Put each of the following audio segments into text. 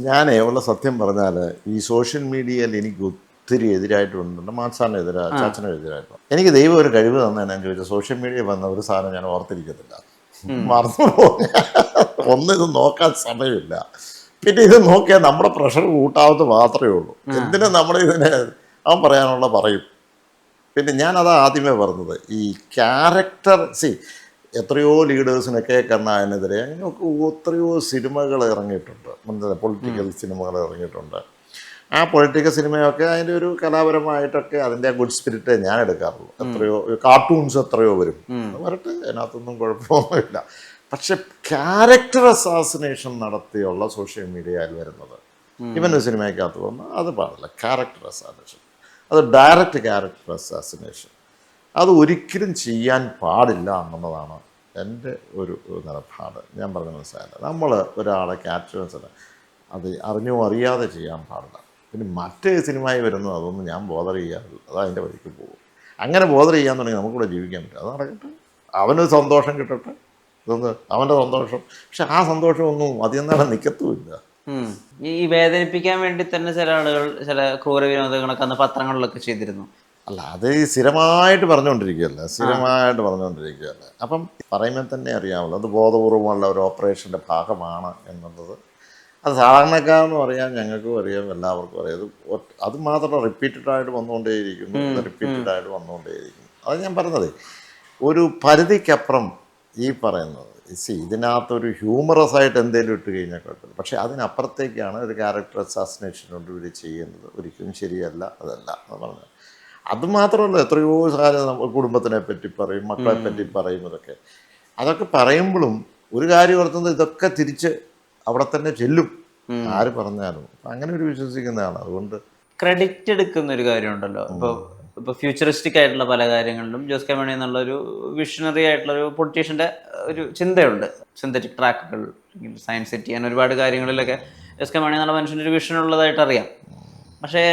ഞാനേ ഉള്ള സത്യം പറഞ്ഞാൽ ഈ സോഷ്യൽ മീഡിയയിൽ എനിക്ക് ഒത്തിരി എതിരായിട്ടുണ്ട്. മാസാറിന് എതിരാ, ചാച്ചനും എനിക്ക് ദൈവം ഒരു കഴിവ് തന്നെ ഞാൻ ചോദിച്ചു. സോഷ്യൽ മീഡിയ വന്ന ഒരു സാധനം ഞാൻ ഓർത്തിരിക്കത്തില്ല, മറന്നു പോകും. ഇത് നോക്കാൻ സമയമില്ല. പിന്നെ ഇത് നോക്കിയാൽ നമ്മുടെ പ്രഷർ കൂട്ടാവുന്നത് മാത്രമേ ഉള്ളൂ. എന്തിനാ നമ്മൾ ഇതിനെ അവൻ പറയാനുള്ള പറയും. പിന്നെ ഞാനതാ ആദ്യമേ പറഞ്ഞത്, ഈ ക്യാരക്ടർ എത്രയോ ലീഡേഴ്സിനൊക്കെ കണ്ണായനെതിരെ അങ്ങനെയൊക്കെ എത്രയോ സിനിമകൾ ഇറങ്ങിയിട്ടുണ്ട്. പൊളിറ്റിക്കൽ സിനിമകൾ ഇറങ്ങിയിട്ടുണ്ട്. ആ പൊളിറ്റിക്കൽ സിനിമയൊക്കെ അതിൻ്റെ ഒരു കലാപരമായിട്ടൊക്കെ അതിൻ്റെ ഗുഡ് സ്പിരിറ്റ് ഞാൻ എടുക്കാറുള്ളൂ. എത്രയോ കാർട്ടൂൺസ് എത്രയോ വരും, വരട്ടെ, അതിനകത്തൊന്നും കുഴപ്പമൊന്നുമില്ല. പക്ഷെ ക്യാരക്ടർ അസാസിനേഷൻ നടത്തിയുള്ള സോഷ്യൽ മീഡിയയിൽ വരുന്നത് ഇവൻ്റെ സിനിമയ്ക്കകത്ത് വന്ന് അത് പാടില്ല. ക്യാരക്ടർ അസാസിനേഷൻ, അത് ഡയറക്റ്റ് ക്യാരക്ടർ അസാസിനേഷൻ, അത് ഒരിക്കലും ചെയ്യാൻ പാടില്ല എന്നുള്ളതാണ് എൻ്റെ ഒരു നിലപാട്. ഞാൻ പറഞ്ഞ മനസ്സിലായില്ല. നമ്മൾ ഒരാളെ ക്യാരക്ടേഴ്സിന് അത് അറിഞ്ഞോ അറിയാതെ ചെയ്യാൻ പാടില്ല. പിന്നെ മറ്റേ സിനിമയിൽ വരുന്നത് അതൊന്നും ഞാൻ ബോധർ ചെയ്യാറില്ല. അത് അതിൻ്റെ വഴിക്ക് പോകും. അങ്ങനെ ബോധർ ചെയ്യാൻ തുടങ്ങി നമുക്കിവിടെ ജീവിക്കാൻ പറ്റും. അത് നടക്കട്ടെ, അവന് സന്തോഷം കിട്ടട്ടെ, ഇതൊന്ന് അവൻ്റെ സന്തോഷം. പക്ഷെ ആ സന്തോഷമൊന്നും അധികം നേരം നിൽക്കത്തുമില്ല. ഈ വേദനിപ്പിക്കാൻ വേണ്ടി തന്നെ ചില ആളുകൾ ചില ക്രൂര വിനോദങ്ങളൊക്കെ അന്ന് പത്രങ്ങളിലൊക്കെ ചെയ്തിരുന്നു. അല്ല, അത് സ്ഥിരമായിട്ട് പറഞ്ഞുകൊണ്ടിരിക്കുകയല്ലേ, അപ്പം പറയുമ്പോൾ തന്നെ അറിയാമല്ലോ, അത് ബോധപൂർവമുള്ള ഒരു ഓപ്പറേഷൻ്റെ ഭാഗമാണ് എന്നുള്ളത്. അത് സാധാരണക്കാരെന്ന് പറയാൻ ഞങ്ങൾക്കും അറിയാം, എല്ലാവർക്കും അറിയാം. അത് മാത്രം റിപ്പീറ്റഡായിട്ട് വന്നുകൊണ്ടേയിരിക്കുന്നു. അത് ഞാൻ പറഞ്ഞത്, ഒരു പരിധിക്കപ്പുറം ഈ പറയുന്നത് ഇതിനകത്തൊരു ഹ്യൂമറസ് ആയിട്ട് എന്തെങ്കിലും ഇട്ട് കഴിഞ്ഞാൽ കുഴപ്പമില്ല. പക്ഷേ അതിനപ്പുറത്തേക്കാണ് ഒരു ക്യാരക്ടർ അസാസിനേഷൻ കൊണ്ട് ഇവർ ചെയ്യുന്നത്. ഒരിക്കലും ശരിയല്ല, അതല്ല എന്ന് പറഞ്ഞത്. അതുമാത്രമല്ല, എത്രയോ സാധനം കുടുംബത്തിനെ പറ്റി പറയും, മക്കളെ പറ്റി പറയും. അതൊക്കെ പറയുമ്പോഴും ഒരു കാര്യം ഓർത്തുന്നത്, ഇതൊക്കെ തിരിച്ച് അവിടെ തന്നെ ചെല്ലും ആര് പറഞ്ഞാലും. അങ്ങനെ ഒരു വിശ്വസിക്കുന്നതാണ്. അതുകൊണ്ട് ക്രെഡിറ്റ് എടുക്കുന്ന ഒരു കാര്യമുണ്ടല്ലോ. ഇപ്പോൾ ഫ്യൂച്ചറിസ്റ്റിക് ആയിട്ടുള്ള പല കാര്യങ്ങളിലും ജോസ് കെ മാണി എന്നുള്ളൊരു വിഷണറി ആയിട്ടുള്ളൊരു പൊളിറ്റീഷ്യൻ്റെ ഒരു ചിന്തയുണ്ട്. സിന്തറ്റിക് ട്രാക്കുകൾ, സയൻസ് സെറ്റ് ചെയ്യാൻ ഒരുപാട് കാര്യങ്ങളിലൊക്കെ ജോസ് കെ മാണി എന്നുള്ള മനുഷ്യൻ്റെ ഒരു വിഷൻ ഉള്ളതായിട്ട് അറിയാം. പക്ഷേ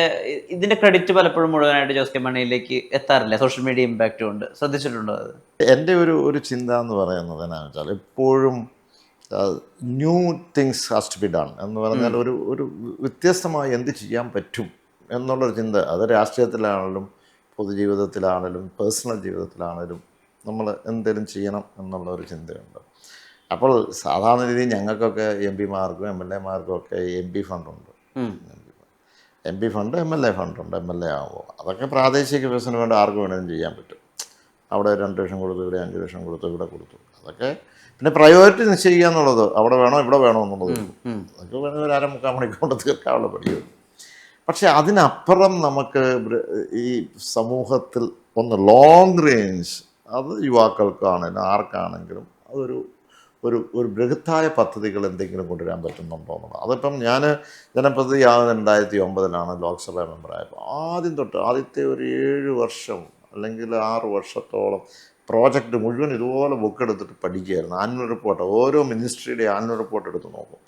ഇതിൻ്റെ ക്രെഡിറ്റ് പലപ്പോഴും മുഴുവനായിട്ട് ജോസ് കെ മാണിയിലേക്ക് എത്താറില്ല, സോഷ്യൽ മീഡിയ ഇമ്പാക്റ്റ് കൊണ്ട്. ശ്രദ്ധിച്ചിട്ടുണ്ടോ അത്? എൻ്റെ ഒരു ചിന്ത എന്ന് പറയുന്നത് എന്നാന്ന് വെച്ചാൽ, എപ്പോഴും new things has to be done എന്ന് പറഞ്ഞാൽ ഒരു വ്യത്യസ്തമായി എന്ത് ചെയ്യാൻ പറ്റും എന്നുള്ളൊരു ചിന്ത. അത് രാഷ്ട്രീയത്തിലാണെങ്കിലും പൊതുജീവിതത്തിലാണെങ്കിലും പേഴ്സണൽ ജീവിതത്തിലാണെങ്കിലും നമ്മൾ എന്തെങ്കിലും ചെയ്യണം എന്നുള്ളൊരു ചിന്തയുണ്ട്. അപ്പോൾ സാധാരണ രീതിയിൽ ഞങ്ങൾക്കൊക്കെ എം പിമാർക്കും എം എൽ എമാർക്കും ഒക്കെ MP ഫണ്ടുണ്ട്. MP fund, MLA ഫണ്ടുണ്ട്. MLA ആകുമ്പോൾ അതൊക്കെ പ്രാദേശിക വികസനം വേണ്ട ആർക്ക് വേണമെങ്കിലും ചെയ്യാൻ പറ്റും. അവിടെ 2 ലക്ഷം കൊടുത്തു, ഇവിടെ 5 ലക്ഷം കൊടുത്തു, ഇവിടെ കൊടുത്തു. അതൊക്കെ പിന്നെ പ്രയോറിറ്റി നിശ്ചയിക്കുക എന്നുള്ളത്, അവിടെ വേണോ ഇവിടെ വേണോ എന്നുള്ളത്. അതൊക്കെ വേണമെങ്കിൽ ഒരു 3/4 മണിക്കൂർ കൊണ്ട് തീർക്കാനുള്ള പണിയുള്ളൂ. പക്ഷെ അതിനപ്പുറം നമുക്ക് ഈ സമൂഹത്തിൽ ഒന്ന് ലോങ് റേഞ്ച്, അത് യുവാക്കൾക്കാണെങ്കിലും ആർക്കാണെങ്കിലും അതൊരു ഒരു ബൃഹത്തായ പദ്ധതികൾ എന്തെങ്കിലും കൊണ്ടുവരാൻ പറ്റുന്നുണ്ടോ എന്നുള്ളത്. അതിപ്പം ഞാൻ ജനപ്രതിനിധിയാകുന്ന 2009 ലോക്സഭ മെമ്പറായപ്പോൾ ആദ്യം തൊട്ട് ആദ്യത്തെ ഒരു 7 വർഷം അല്ലെങ്കിൽ 6 വർഷത്തോളം പ്രോജക്റ്റ് മുഴുവൻ ഇതുപോലെ ബുക്ക് എടുത്തിട്ട് പഠിക്കുകയായിരുന്നു. ആനുവൽ റിപ്പോർട്ട്, ഓരോ മിനിസ്ട്രിയുടെ ആനുവൽ റിപ്പോർട്ട് എടുത്ത് നോക്കും.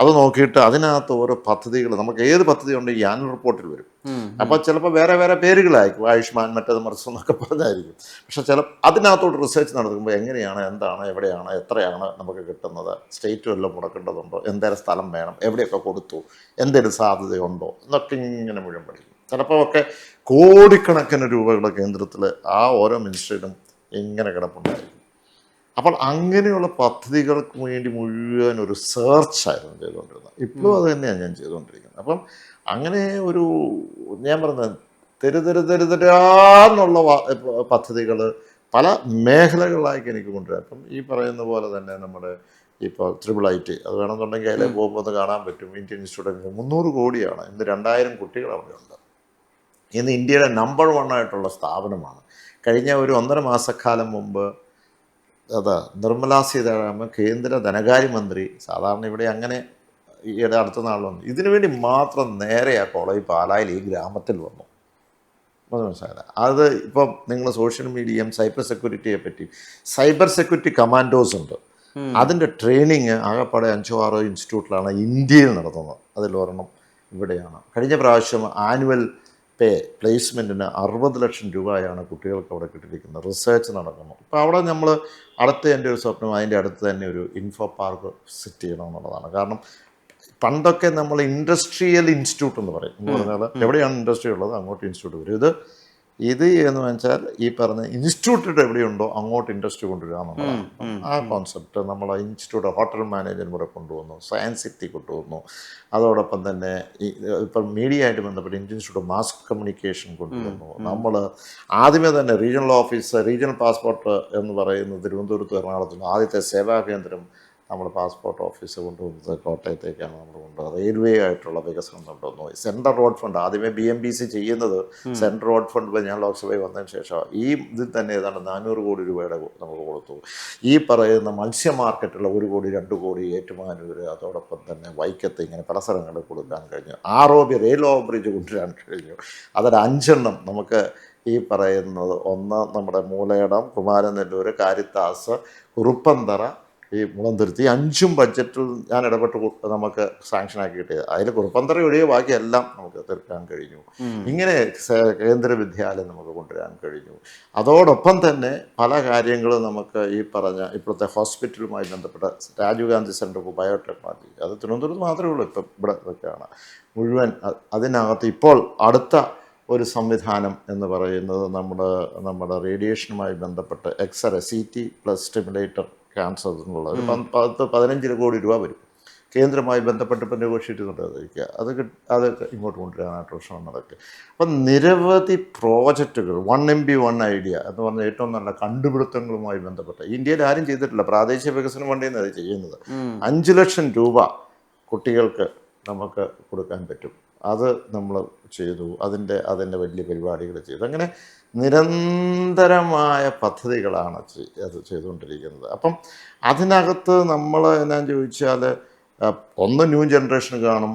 അത് നോക്കിയിട്ട് അതിനകത്ത് ഓരോ പദ്ധതികൾ, നമുക്ക് ഏത് പദ്ധതി ഉണ്ട് ഈ ആനുവൽ റിപ്പോർട്ടിൽ വരും. അപ്പോൾ ചിലപ്പോൾ വേറെ വേറെ പേരുകളായിരിക്കും, ആയുഷ്മാൻ മറ്റേത് മറിച്ച് എന്നൊക്കെ പറഞ്ഞായിരിക്കും. പക്ഷെ അതിനകത്തോട്ട് റിസർച്ച് നടത്തുമ്പോൾ എങ്ങനെയാണ്, എന്താണ്, എവിടെയാണ്, എത്രയാണ് നമുക്ക് കിട്ടുന്നത്, സ്റ്റേറ്റ് വല്ലതും മുടക്കേണ്ടതുണ്ടോ, എന്തേലും സ്ഥലം വേണം, എവിടെയൊക്കെ കൊടുത്തു, എന്തെങ്കിലും സാധ്യതയുണ്ടോ എന്നൊക്കെ ഇങ്ങനെ മുഴുവൻ പഠിക്കും. ചിലപ്പോൾ ഒക്കെ കോടിക്കണക്കിന് രൂപകൾ കേന്ദ്രത്തിൽ ആ ഓരോ മിനിസ്ട്രിയിലും ഇങ്ങനെ കിടപ്പുണ്ടായിരിക്കും. അപ്പോൾ അങ്ങനെയുള്ള പദ്ധതികൾക്ക് വേണ്ടി മുഴുവൻ ഒരു സെർച്ചായിരുന്നു ചെയ്തുകൊണ്ടിരുന്നത്. ഇപ്പോഴും അത് തന്നെയാണ് ഞാൻ ചെയ്തുകൊണ്ടിരിക്കുന്നത്. അപ്പം അങ്ങനെ ഒരു, ഞാൻ പറഞ്ഞത്, തെരുതെരാന്നുള്ള പദ്ധതികൾ പല മേഖലകളിലായി എനിക്ക് കൊണ്ടുവരാം. അപ്പം ഈ പറയുന്ന പോലെ തന്നെ നമ്മുടെ ഇപ്പോൾ IIIT, അത് വേണമെന്നുണ്ടെങ്കിൽ അതിലെ പോകുമ്പോൾ അത് കാണാൻ പറ്റും. ഇന്ത്യൻ ഇൻസ്റ്റിറ്റ്യൂട്ട് 300 കോടിയാണ്. ഇന്ന് 2000 കുട്ടികൾ അവിടെ ഉണ്ട്. ഇന്ന് ഇന്ത്യയുടെ നമ്പർ 1 ആയിട്ടുള്ള സ്ഥാപനമാണ്. കഴിഞ്ഞ ഒരു 1.5 മാസക്കാലം മുമ്പ് നിർമ്മലാ സീതാരാമൻ, കേന്ദ്ര ധനകാര്യമന്ത്രി, സാധാരണ ഇവിടെ അങ്ങനെ ഈയിടെ അടുത്ത നാൾ വന്നു, ഇതിനു വേണ്ടി മാത്രം നേരെ ആ കോളേജ് പാലായിൽ ഈ ഗ്രാമത്തിൽ വന്നു. മനസ്സിലായില്ല. അത് ഇപ്പം നിങ്ങൾ സോഷ്യൽ മീഡിയയും സൈബർ സെക്യൂരിറ്റിയെ പറ്റി, സൈബർ സെക്യൂരിറ്റി കമാൻഡോസ് ഉണ്ട്. അതിൻ്റെ ട്രെയിനിങ് ആകെപ്പാടെ 5-6 ഇൻസ്റ്റിറ്റ്യൂട്ടിലാണ് ഇന്ത്യയിൽ നടത്തുന്നത്. അതിലൊരെണ്ണം ഇവിടെയാണ്. കഴിഞ്ഞ പ്രാവശ്യം ആനുവൽ പ്ലേസ്മെൻറ്റിന് 60 ലക്ഷം രൂപയാണ് കുട്ടികൾക്ക് അവിടെ കിട്ടിയിരിക്കുന്നത്. റിസർച്ച് നടക്കുന്നു. ഇപ്പോൾ അവിടെ നമ്മൾ അടുത്ത എൻ്റെ ഒരു സ്വപ്നം, അതിൻ്റെ അടുത്ത് തന്നെ ഒരു ഇൻഫോ പാർക്ക് സെറ്റ് ചെയ്യണം എന്നുള്ളതാണ്. കാരണം പണ്ടൊക്കെ നമ്മൾ ഇൻഡസ്ട്രിയൽ ഇൻസ്റ്റിറ്റ്യൂട്ട് എന്ന് പറയും. എന്ന് പറഞ്ഞാൽ എവിടെയാണ് ഇൻഡസ്ട്രി ഉള്ളത് അങ്ങോട്ട് ഇൻസ്റ്റിറ്റ്യൂട്ട് വരും. ഇത് എന്ന് വെച്ചാൽ ഈ പറഞ്ഞ ഇൻസ്റ്റിറ്റ്യൂട്ട് എവിടെയുണ്ടോ അങ്ങോട്ട് ഇൻഡസ്ട്രി കൊണ്ടുവരിക എന്നുള്ളതാണ്. ആ കോൺസെപ്റ്റ് നമ്മൾ ഇൻസ്റ്റിറ്റ്യൂട്ട് ഹോട്ടൽ മാനേജ്മെൻറ്റ് കൂടെ കൊണ്ടുവന്നു, സയൻസ് സിറ്റി കൊണ്ടുവന്നു. അതോടൊപ്പം തന്നെ ഈ ഇപ്പം മീഡിയ ആയിട്ട് ബന്ധപ്പെട്ട് ഇൻസ്റ്റിറ്റ്യൂട്ട് മാസ് കമ്മ്യൂണിക്കേഷൻ കൊണ്ടുവന്നു. നമ്മൾ ആദ്യമേ തന്നെ റീജിയണൽ ഓഫീസ്, റീജിയണൽ പാസ്പോർട്ട് എന്ന് പറയുന്നത് തിരുവനന്തപുരത്ത് എറണാകുളത്തും ആദ്യത്തെ സേവാ കേന്ദ്രം നമ്മൾ പാസ്പോർട്ട് ഓഫീസ് കൊണ്ടുവന്നത് കോട്ടയത്തേക്കാണ് നമ്മൾ കൊണ്ടുവന്നത്. റെയിൽവേ ആയിട്ടുള്ള വികസനം കൊണ്ടുവന്നു. സെൻട്രൽ റോഡ് ഫണ്ട് ആദ്യമേ BMBC ചെയ്യുന്നത് സെൻട്രൽ റോഡ് ഫണ്ട് ഞാൻ ലോക്സഭയിൽ വന്നതിന് ശേഷം ഈ ഇതിൽ തന്നെ ഏതാണ്ട് 400 കോടി രൂപയുടെ നമുക്ക് കൊടുത്തു. ഈ പറയുന്ന മത്സ്യ മാർക്കറ്റുള്ള 1 കോടി 2 കോടി ഏറ്റുമാനൂർ, അതോടൊപ്പം തന്നെ വൈക്കത്ത്, ഇങ്ങനെ പല സ്ഥലങ്ങളിൽ കൊടുക്കാൻ കഴിഞ്ഞു. ROB റെയിൽ ഓവർ-ബ്രിഡ്ജ് കൊണ്ടുവരാൻ കഴിഞ്ഞു. അതൊരു 5 എണ്ണം നമുക്ക് ഈ പറയുന്നത്, ഒന്ന് നമ്മുടെ മൂലയിടം, കുമാരനെല്ലൂർ, കാരിത്താസ്, കുറുപ്പന്തറ, ഈ മുളന്തുരുത്തി, 5ഉം ബഡ്ജറ്റിൽ ഞാൻ ഇടപെട്ട് നമുക്ക് സാങ്ഷനാക്കി കിട്ടിയത്. അതിൽ കുറുപ്പന്തറ ഒഴികെ ബാക്കി എല്ലാം നമുക്ക് തീർക്കാൻ കഴിഞ്ഞു. ഇങ്ങനെ കേന്ദ്ര വിദ്യാലയം നമുക്ക് കൊണ്ടുവരാൻ കഴിഞ്ഞു. അതോടൊപ്പം തന്നെ പല കാര്യങ്ങളും നമുക്ക് ഈ പറഞ്ഞ ഇപ്പോഴത്തെ ഹോസ്പിറ്റലുമായി ബന്ധപ്പെട്ട Rajiv Gandhi centre for biotechnology, അത് തിരുവനന്തപുരത്ത് മാത്രമേ ഉള്ളൂ. ഇപ്പം ഇവിടെ ഇതൊക്കെയാണ് മുഴുവൻ. അതിനകത്ത് ഇപ്പോൾ അടുത്ത ഒരു സംവിധാനം എന്ന് പറയുന്നത് നമ്മുടെ റേഡിയേഷനുമായി ബന്ധപ്പെട്ട് x-ray, CT plus stimulator cancer എന്നുള്ള ഒരു 15 കോടി രൂപ വരും. കേന്ദ്രമായി ബന്ധപ്പെട്ട് ഇപ്പം നെഗോഷിയേറ്റ് ചെയ്തുകൊണ്ടിരിക്കുക. അത് ഇങ്ങോട്ട് കൊണ്ടുവരാനായിട്ട് ശ്രമം നടക്കുക. അപ്പം നിരവധി പ്രോജക്റ്റുകൾ, 1 MB 1 ഐഡിയ എന്ന് പറഞ്ഞാൽ ഏറ്റവും നല്ല കണ്ടുപിടുത്തങ്ങളുമായി ബന്ധപ്പെട്ട് ഇന്ത്യയിൽ ആരും ചെയ്തിട്ടില്ല. പ്രാദേശിക വികസന ഫണ്ടിൽ അത് ചെയ്യുന്നത്. 5 ലക്ഷം രൂപ കുട്ടികൾക്ക് നമുക്ക് കൊടുക്കാൻ പറ്റും. അത് നമ്മൾ ചെയ്തു. അതിൻ്റെ വലിയ പരിപാടികൾ ചെയ്തു. അങ്ങനെ നിരന്തരമായ പദ്ധതികളാണ് അത് ചെയ്തുകൊണ്ടിരിക്കുന്നത്. അപ്പം അതിനകത്ത് നമ്മൾ എന്നാന്ന് ചോദിച്ചാൽ, ഒന്ന് ന്യൂ ജനറേഷൻ കാണും,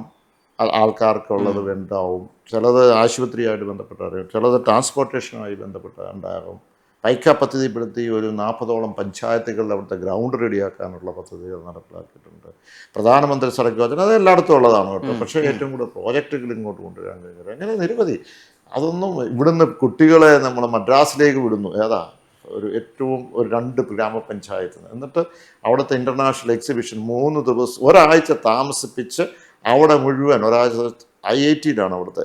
ആൾക്കാർക്കുള്ളത് ഉണ്ടാവും. ചിലത് ആശുപത്രിയായിട്ട് ബന്ധപ്പെട്ട് അറിയും, ചിലത് ട്രാൻസ്പോർട്ടേഷനുമായി ബന്ധപ്പെട്ട് ഉണ്ടാകും. പൈക്ക പദ്ധതിപ്പെടുത്തി ഒരു 40ഓളം പഞ്ചായത്തുകളിൽ അവിടുത്തെ ഗ്രൗണ്ട് റെഡിയാക്കാനുള്ള പദ്ധതികൾ നടപ്പിലാക്കിയിട്ടുണ്ട്. പ്രധാനമന്ത്രി സടക്ക് യോജന അത് എല്ലായിടത്തും ഉള്ളതാണ് കേട്ടോ. പക്ഷേ ഏറ്റവും കൂടുതൽ പ്രോജക്റ്റുകൾ ഇങ്ങോട്ട് കൊണ്ടുവരാൻ കഴിഞ്ഞത് അങ്ങനെ നിരവധി. അതൊന്നും ഇവിടുന്ന് കുട്ടികളെ നമ്മൾ മദ്രാസിലേക്ക് വിടുന്നു. ഏറ്റവും 2 ഗ്രാമപഞ്ചായത്ത്, എന്നിട്ട് അവിടുത്തെ ഇൻ്റർനാഷണൽ എക്സിബിഷൻ 3 ദിവസം ഒരാഴ്ച താമസിപ്പിച്ച് അവിടെ മുഴുവൻ ഒരാഴ്ച IIT-യിലാണ് അവിടുത്തെ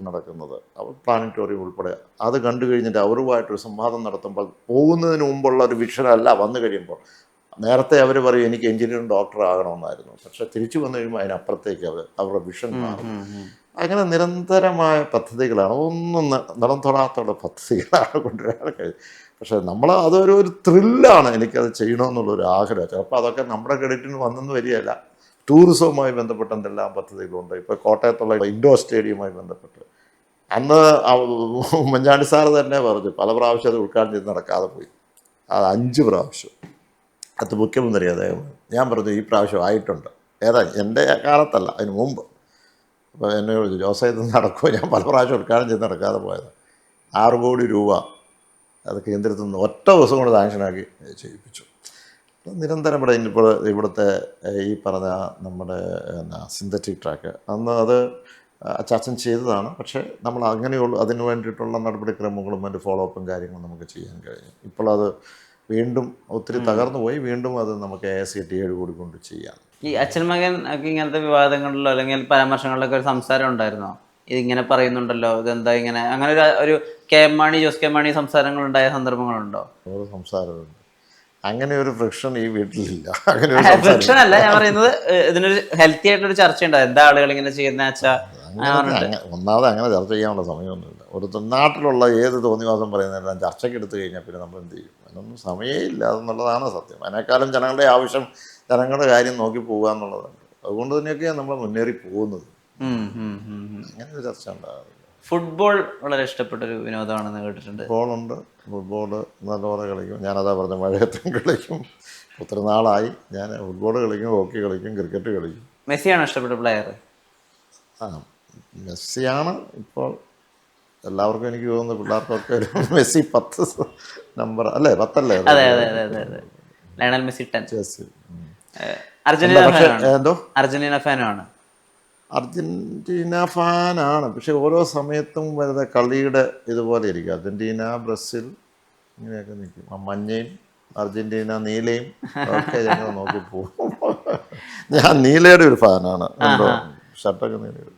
നടക്കുന്നത്. പ്ലാനറ്റോറിയം ഉൾപ്പെടെ അത് കണ്ടു കഴിഞ്ഞിട്ട് അവരുമായിട്ടൊരു സംവാദം നടത്തുമ്പോൾ പോകുന്നതിന് മുമ്പുള്ള ഒരു വിഷനല്ല വന്നു കഴിയുമ്പോൾ. നേരത്തെ അവർ പറയും എനിക്ക് എഞ്ചിനീയറും ഡോക്ടർ ആകണമെന്നായിരുന്നു. പക്ഷേ തിരിച്ചു വന്നു കഴിയുമ്പോൾ അതിനപ്പുറത്തേക്ക് അവരുടെ വിഷൻ മാറും. അങ്ങനെ നിരന്തരമായ പദ്ധതികളാണ്, ഒന്നും നിറം തൊടാത്തുള്ള പദ്ധതികളാണ് കൊണ്ടുവരാൻ കഴിയും. പക്ഷേ അതൊരു ത്രില്ലാണ് എനിക്കത് ചെയ്യണമെന്നുള്ളൊരു ആഗ്രഹം. ചിലപ്പോൾ അതൊക്കെ നമ്മുടെ ക്രെഡിറ്റിന് വന്നെന്ന് വരികയല്ല. ടൂറിസവുമായി ബന്ധപ്പെട്ട എന്തെല്ലാം പദ്ധതികളുണ്ട്. ഇപ്പോൾ കോട്ടയത്തുള്ള ഇൻഡോർ സ്റ്റേഡിയവുമായി ബന്ധപ്പെട്ട് അന്ന് ഉമ്മൻചാണ്ടി സാറ് തന്നെ പറഞ്ഞു, പല പ്രാവശ്യം അത് ഉദ്ഘാടനം ചെയ്ത് നടക്കാതെ പോയി. അത് 5 പ്രാവശ്യം അത് മുഖ്യമന്ത്രി അദ്ദേഹം. ഞാൻ പറഞ്ഞു ഈ പ്രാവശ്യം ആയിട്ടുണ്ട്. എൻ്റെ കാലത്തല്ല, അതിന് മുമ്പ്. അപ്പോൾ എന്നെ ചോദിച്ചു, ജോസഫ് ഇത് നടക്കുമോ? ഞാൻ പല പ്രാവശ്യം ഉദ്ഘാടനം ചെയ്ത് നടക്കാതെ പോയത്. 6 കോടി രൂപ അത് കേന്ദ്രത്തിൽ നിന്ന് ഒറ്റ ദിവസം കൊണ്ട് സാങ്ഷനാക്കി ചെയ്യിപ്പിച്ചു. നിരന്തരം ഇവിടുത്തെ ഈ പറഞ്ഞ നമ്മുടെ സിന്തറ്റിക് ട്രാക്ക് അന്ന് അത് ചർച്ച ചെയ്തതാണ്. പക്ഷേ നമ്മൾ അങ്ങനെയുള്ള അതിന് വേണ്ടിയിട്ടുള്ള നടപടിക്രമങ്ങളും അതിൻ്റെ ഫോളോ അപ്പും കാര്യങ്ങളും നമുക്ക് ചെയ്യാൻ കഴിഞ്ഞു. ഇപ്പോൾ അത് വീണ്ടും ഒത്തിരി തകർന്നു പോയി. വീണ്ടും അത് നമുക്ക് AICTE കൂടി കൊണ്ട് ചെയ്യാം. ഈ അച്ഛൻ മകൻ ഒക്കെ ഇങ്ങനത്തെ വിവാദങ്ങളിലോ അല്ലെങ്കിൽ പരാമർശങ്ങളിലൊക്കെ ഒരു സംസാരം ഉണ്ടായിരുന്നോ? ഇതിങ്ങനെ പറയുന്നുണ്ടല്ലോ, ഇതെന്താ ഇങ്ങനെ, അങ്ങനെ ഒരു ജോസ് കെ മാണി സംസാരങ്ങൾ ഉണ്ടായ സന്ദർഭങ്ങളുണ്ടോ? ഒരു സംസാരമുണ്ട്. അങ്ങനെ ഒരു ഫ്രിക്ഷൻ ഈ വീട്ടിലില്ല. ഫ്രിക്ഷൻ അല്ല ഞാൻ പറയുന്നത്, ഇതിനൊരു ഹെൽത്തി ആയിട്ടൊരു ചർച്ച ഉണ്ടാവും. എന്താ ആളുകൾ ഇങ്ങനെ ചെയ്യുന്ന വെച്ചാൽ ഒന്നാമത് അങ്ങനെ ചർച്ച ചെയ്യാനുള്ള സമയമൊന്നുമില്ല. ഒരു നാട്ടിലുള്ള ഏത് തോന്നിവാസം പറയുന്നതെല്ലാം ചർച്ചയ്ക്ക് എടുത്തു കഴിഞ്ഞാൽ പിന്നെ നമ്മൾ എന്ത് ചെയ്യും? അതിനൊന്നും സമയമില്ല എന്നുള്ളതാണ് സത്യം. അതിനേക്കാളും ജനങ്ങളുടെ ആവശ്യം ജനങ്ങളുടെ കാര്യം നോക്കി പോകുക എന്നുള്ളതാണ്. അതുകൊണ്ട് തന്നെയൊക്കെയാണ് നമ്മൾ മുന്നേറി പോകുന്നത്. അങ്ങനെ ഒരു ചർച്ച ഉണ്ടാകാറില്ല. ഫുട്ബോൾ വളരെ ഇഷ്ടപ്പെട്ടൊരു വിനോദമാണെന്ന് കേട്ടിട്ടുണ്ട്. ഫുട്ബോൾ നല്ലപോലെ കളിക്കും. ഞാനതാ പറഞ്ഞ മഴയത്തും കളിക്കും. ഒത്തിരി നാളായി ഞാൻ ഫുട്ബോൾ കളിക്കും, ഹോക്കി കളിക്കും, ക്രിക്കറ്റ് കളിക്കും. മെസ്സിയാണോ ഇഷ്ടപ്പെട്ട പ്ലെയർ? മെസ്സിയാണ് ഇപ്പോൾ എല്ലാവർക്കും. എനിക്ക് തോന്നുന്നു പിള്ളേർക്കൊക്കെ മെസ്സി 10 നമ്പർ അല്ലേ, 10 അല്ലേ? Lionel Messi 10. അർജന്റീന ഫാനാണ്. അർജന്റീന ഫാനാണ്. പക്ഷെ ഓരോ സമയത്തും വരുന്ന കളിയുടെ ഇതുപോലെ ഇരിക്കും. അർജന്റീന, ബ്രസീൽ ഇങ്ങനെയൊക്കെ നിൽക്കും. മഞ്ഞയും അർജന്റീന നീലയും ഒക്കെ ഞങ്ങൾ നോക്കി പോകും. ഞാൻ നീലയുടെ ഒരു ഫാനാണ്. ഷർട്ടൊക്കെ നീലയുടെ.